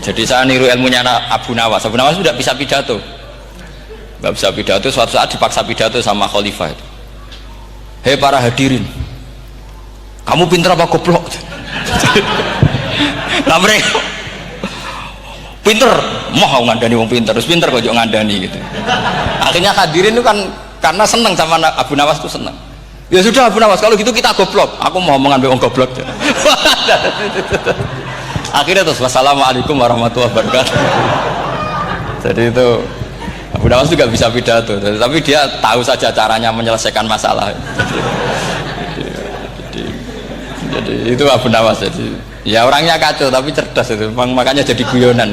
Jadi saya niru ilmunya Abu Nawas. Abu Nawas tidak bisa pidato, nggak bisa pidato. Suatu saat dipaksa pidato sama khalifah itu. Hei para hadirin, kamu pinter apa goblok? Nah mereka pinter, mau ngandani wong pinter, terus pinter kok ngandani gitu. Akhirnya hadirin itu kan karena seneng sama Abu Nawas itu seneng. Ya sudah Abu Nawas, kalau gitu kita goblok. Aku mau mengambil wong goblok. Akhirnya terus wassalamualaikum warahmatullahi wabarakatuh. Jadi itu Abu Nawas juga bisa pidato, tapi dia tahu saja caranya menyelesaikan masalah. Jadi itu Abu Nawas. Jadi ya orangnya kacau tapi cerdas itu, makanya jadi guyonan.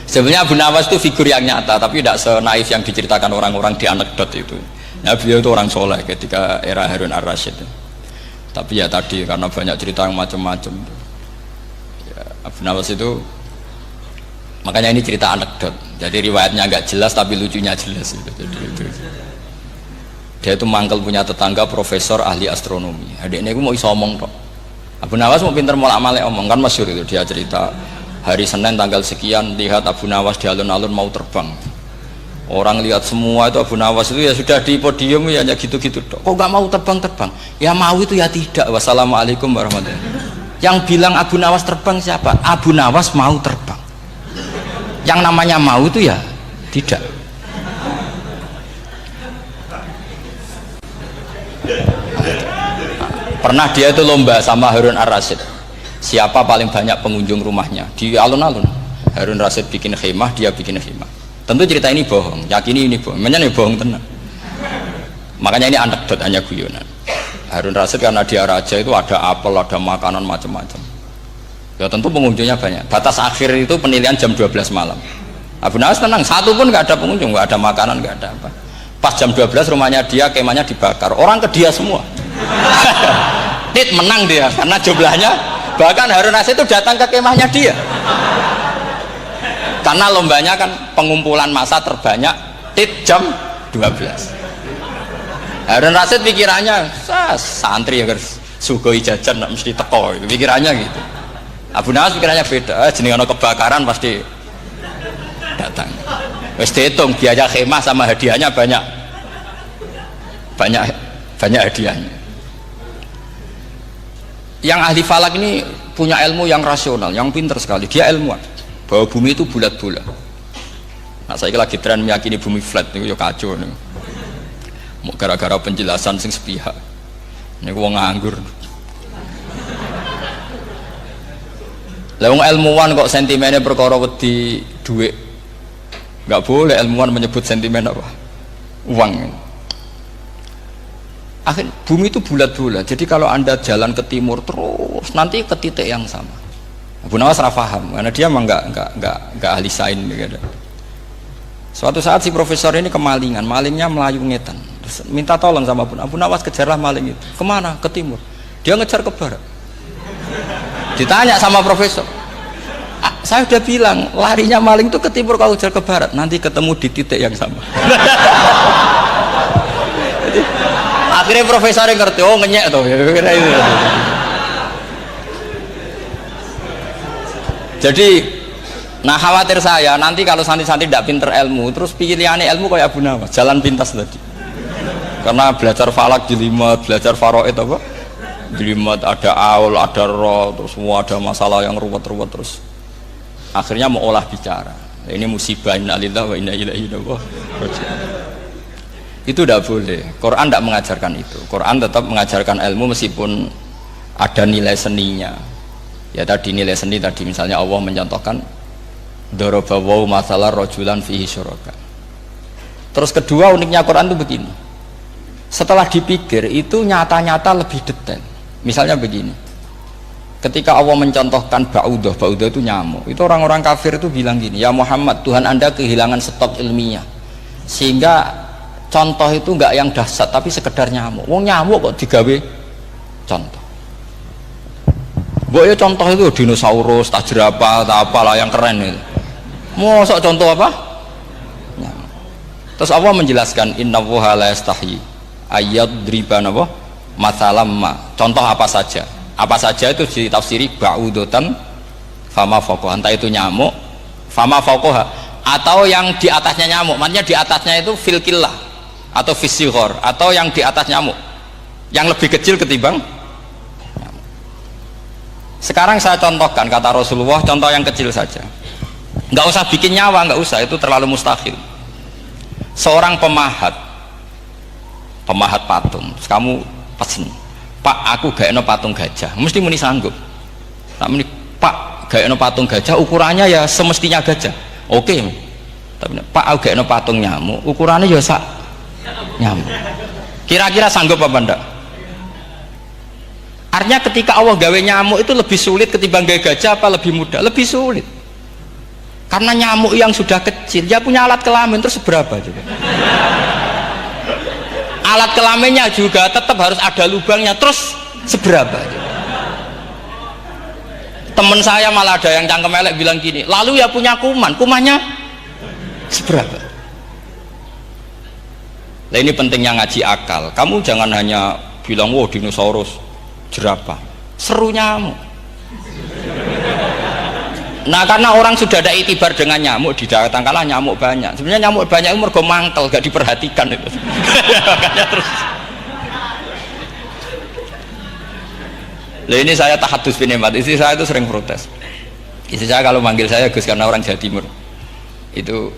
Sebenarnya Abu Nawas itu figur yang nyata, tapi tidak senaif yang diceritakan orang-orang di anekdot itu. Ya beliau itu orang soleh ketika era Harun ar-Rasyid. Tapi ya tadi karena banyak cerita yang macam-macam. Ya, Abu Nawas itu, makanya ini cerita anekdot. Jadi riwayatnya agak jelas tapi lucunya jelas itu. Jadi itu. Dia itu mangkel punya tetangga profesor ahli astronomi. Adik ini aku mau iso omong kok. Abu Nawas mau pinter molak-malik omong kan masyhur itu. Dia cerita hari Senin tanggal sekian lihat Abu Nawas di alun-alun mau terbang. Orang lihat semua itu Abu Nawas itu ya sudah di podium ya hanya gitu-gitu. Kok nggak mau terbang-terbang? Ya mau itu ya tidak. Wassalamualaikum warahmatullahi wabarakatuh. Yang bilang Abu Nawas terbang siapa? Abu Nawas mau terbang. Yang namanya mau itu ya tidak. Pernah dia itu lomba sama Harun ar-Rasyid. Siapa paling banyak pengunjung rumahnya di alun-alun? Harun ar-Rasyid bikin khemah, dia bikin khemah. Tentu cerita ini bohong, yakini ini bohong, makanya ini bohong tenang. Makanya ini anekdot, hanya guyonan. Harun ar-Rasyid karena dia raja itu ada apel, ada makanan macam-macam. Ya tentu pengunjungnya banyak. Batas akhir itu penilaian jam 12 malam. Abu Nawas tenang, satu pun nggak ada pengunjung, nggak ada makanan, nggak ada apa. Pas jam 12 rumahnya dia, kemahnya dibakar. Orang ke dia semua. Tit menang dia karena jumlahnya. Bahkan Harun ar-Rasyid itu datang ke kemahnya dia. Karena lombanya kan pengumpulan massa terbanyak tit jam 12. Harun ar-Rasyid pikirannya santri ya guys, sugoi jajan mesti teko, pikirannya gitu. Abu Nawas pikirannya beda, jenenge ana kebakaran pasti datang. Wis dihitung biaya khemah sama hadiahnya banyak hadiahnya. Yang ahli falak ini punya ilmu yang rasional, yang pinter sekali. Dia ilmuwan bahwa bumi itu bulat-bulat. Nah saya lagi tren meyakini bumi flat itu ya kacau nih. Mau gara-gara penjelasan sing sepihak. Ini gua nganggur. Lah wong ilmuwan kok sentimennya perkara wedi duit. Enggak boleh ilmuwan menyebut sentimen apa? Uang. Akhir bumi itu bulat-bulat. Jadi kalau Anda jalan ke timur terus nanti ke titik yang sama. Abu Nawas salah paham karena dia memang enggak ahli sains gitu. Suatu saat si profesor ini kemalingan, malingnya melayu ngetan. Terus minta tolong sama Abu Nawas, kejarlah maling itu. Kemana? Ke timur. Dia ngejar ke barat. Ditanya sama profesor, saya udah bilang larinya maling itu ke timur, kalau kejar ke barat nanti ketemu di titik yang sama. Jadi, akhirnya profesornya ngerti, oh ngenyek tuh. Jadi, nah khawatir saya nanti kalau santri-santri tidak pinter ilmu, terus pilihannya ilmu kayak Abu Nawas, jalan pintas tadi. Karena belajar falak jelimet, belajar faraid apa? Jelimet, ada aul, ada roh, terus semua ada masalah yang ruwet-ruwet terus. Akhirnya mau olah bicara. Ini musibah inna lillahi wa inna ilaihi raji'un. Itu tidak boleh. Quran tidak mengajarkan itu. Quran tetap mengajarkan ilmu meskipun ada nilai seninya. Ya tadi nilai seni tadi misalnya Allah mencontohkan dorobawu masalah rojulan fihi syuraka. Terus kedua uniknya Quran itu begini, setelah dipikir itu nyata-nyata lebih detail. Misalnya begini, ketika Allah mencontohkan ba'udah itu nyamuk, itu orang-orang kafir itu bilang gini, ya Muhammad, Tuhan Anda kehilangan stok ilmiah sehingga contoh itu enggak yang dahsyat tapi sekedar nyamuk. Wong nyamuk kok digawe contoh. Ya contoh itu dinosaurus, tak jerapah, tak apalah yang keren itu. Mosok contoh apa? Nyamuk. Terus Allah menjelaskan innallaha la yastahi ayyadriban apa? Matsalam ma. Contoh apa saja? Apa saja itu ditafsiri ba'udatan fama fauqaha, entah itu nyamuk fama fauqaha atau yang di atasnya nyamuk, maksudnya di atasnya itu fil killah atau fisighor, atau yang di atas nyamuk yang lebih kecil ketimbang nyamuk. Sekarang saya contohkan kata Rasulullah, contoh yang kecil saja, nggak usah bikin nyawa, nggak usah, itu terlalu mustahil. Seorang pemahat patung, terus kamu pesen, Pak aku gak eno patung gajah, mesti muni sanggup. Tak muni, Pak gak eno patung gajah, ukurannya ya semestinya gajah, oke. Tapi Pak aku gak eno patung nyamuk, ukurannya ya sak nyamuk, kira-kira sanggup apa enggak? Artinya ketika Allah gawe nyamuk itu lebih sulit ketimbang gawe gajah, apa lebih mudah? Lebih sulit, karena nyamuk yang sudah kecil dia punya alat kelamin, terus seberapa juga alat kelaminnya juga tetap harus ada lubangnya, terus seberapa juga. Temen saya malah ada yang cangkem elek bilang gini, lalu ya punya kumannya seberapa. Nah ini pentingnya ngaji akal, kamu jangan hanya bilang wow dinosaurus jerapah, seru nyamuk. Nah karena orang sudah ada itibar dengan nyamuk, didatangkanlah nyamuk banyak. Sebenarnya nyamuk banyak itu mergo mangkel, gak diperhatikan itu. Makanya terus. Nah ini saya tahadus binemat, istri saya itu sering protes. Istri saya kalau manggil saya Gus karena orang Jawa Timur, itu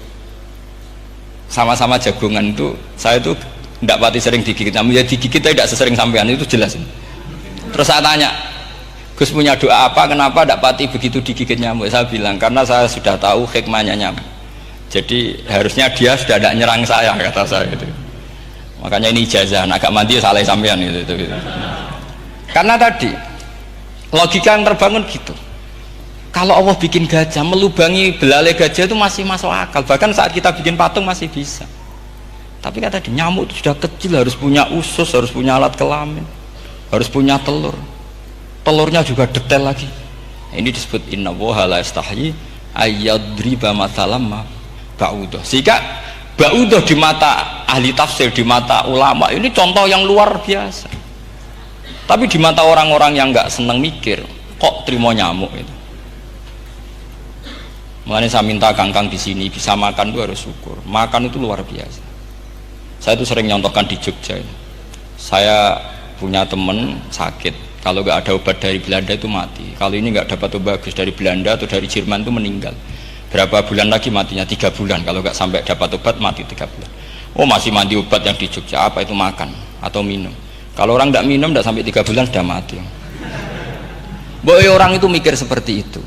sama-sama jagongan itu, saya itu tidak pati sering digigit nyamuk, ya digigit tidak sesering sampean, itu jelas. Terus saya tanya, Gus punya doa apa, kenapa tidak pati begitu digigit nyamuk? Saya bilang karena saya sudah tahu hikmahnya nyamuk, jadi harusnya dia sudah tidak nyerang saya, kata saya gitu. Makanya ini ijazah, agak mandi salah sampean gitu. Karena tadi logika yang terbangun gitu, kalau Allah bikin gajah, melubangi belalai gajah itu masih masuk akal, bahkan saat kita bikin patung masih bisa. Tapi kata tadi nyamuk itu sudah kecil, harus punya usus, harus punya alat kelamin, harus punya telur, telurnya juga detail lagi. Ini disebut innallaha la yastahyi ayyadriba mathalam ma ba'udah. Sehingga ba'udah di mata ahli tafsir, di mata ulama ini contoh yang luar biasa. Tapi di mata orang-orang yang nggak seneng mikir, kok terima nyamuk itu. Makanya saya minta kangkang di sini bisa makan itu harus syukur. Makan itu luar biasa. Saya itu sering nyontohkan di Jogja ini. Saya punya temen sakit, kalau nggak ada obat dari Belanda itu mati. Kalau ini nggak dapat obat bagus dari Belanda atau dari Jerman itu meninggal. Berapa bulan lagi matinya? 3 bulan. Kalau nggak sampai dapat obat mati 3 bulan. Oh masih mandi obat yang di Jogja, apa itu makan atau minum? Kalau orang tidak minum tidak sampai 3 bulan sudah mati. Boy orang itu mikir seperti itu.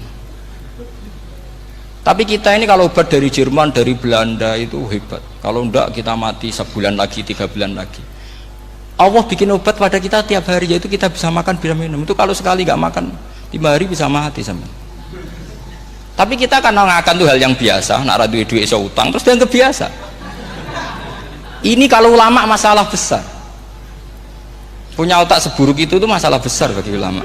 Tapi kita ini kalau obat dari Jerman, dari Belanda itu hebat. Kalau enggak kita mati sebulan lagi, 3 bulan lagi. Allah bikin obat pada kita tiap hari, yaitu kita bisa makan bisa minum. Itu kalau sekali nggak makan 5 hari bisa mati sama. Tapi kita karena ngakan tuh hal yang biasa, nak duit iso utang terus dianggap biasa. Ini kalau ulama masalah besar. Punya otak seburuk itu tuh masalah besar bagi ulama.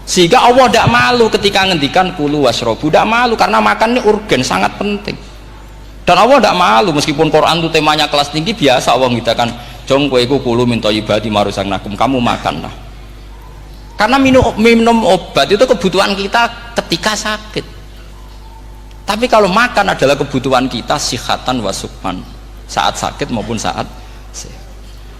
Sehingga Allah tidak malu ketika ngendikan kulu wasrobu, tidak malu karena makan ini urgen, sangat penting. Dan Allah tidak malu meskipun Quran itu temanya kelas tinggi, biasa Allah mengatakan jong koweku kulu min thayyibati marusang nakum, kamu makanlah. Karena minum obat itu kebutuhan kita ketika sakit. Tapi kalau makan adalah kebutuhan kita sihatan wasukman, saat sakit maupun saat sehat.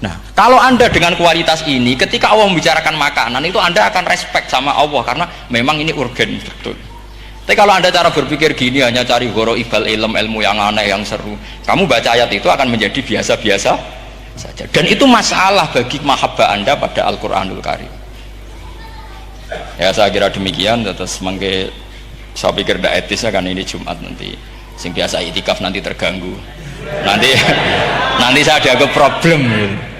Nah, kalau Anda dengan kualitas ini, ketika Allah membicarakan makanan itu Anda akan respect sama Allah karena memang ini urgen betul. Tapi kalau Anda cara berpikir gini, hanya cari goro ibal ilmu yang aneh, yang seru, kamu baca ayat itu akan menjadi biasa-biasa saja. Dan itu masalah bagi mahabbah Anda pada Al-Quranul Karim. Ya saya kira demikian. Terus mengke saya pikir tidak etis ya, kan ini Jumat nanti sing biasa itikaf nanti terganggu, nanti saya dianggap problem.